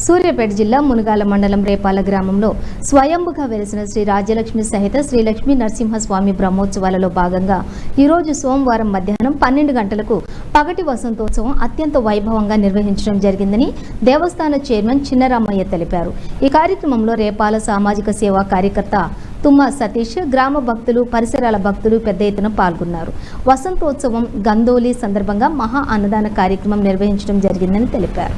సూర్యాపేట జిల్లా మునుగాల మండలం రేపాల గ్రామంలో స్వయంభుగా వెలిసిన శ్రీ రాజ్యలక్ష్మి సహిత శ్రీ లక్ష్మీ నరసింహస్వామి బ్రహ్మోత్సవాలలో భాగంగా ఈరోజు సోమవారం మధ్యాహ్నం 12 గంటలకు పగటి వసంతోత్సవం అత్యంత వైభవంగా నిర్వహించడం జరిగిందని దేవస్థాన చైర్మన్ చిన్నరామయ్య తెలిపారు. ఈ కార్యక్రమంలో రేపాల సామాజిక సేవా కార్యకర్త తుమ్మ సతీష్, గ్రామ భక్తులు, పరిసరాల భక్తులు పెద్ద ఎత్తున పాల్గొన్నారు. వసంతోత్సవం గందోలి సందర్భంగా మహా అన్నదాన కార్యక్రమం నిర్వహించడం జరిగిందని తెలిపారు.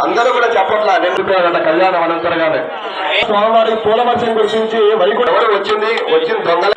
అందరూ కూడా చెప్పట్లా నిండుకోవాలన్న కళ్యాణం అనంతరంగానే స్వామివారి పూల వర్షం కురిపించి వైకుంఠం వచ్చింది దొంగల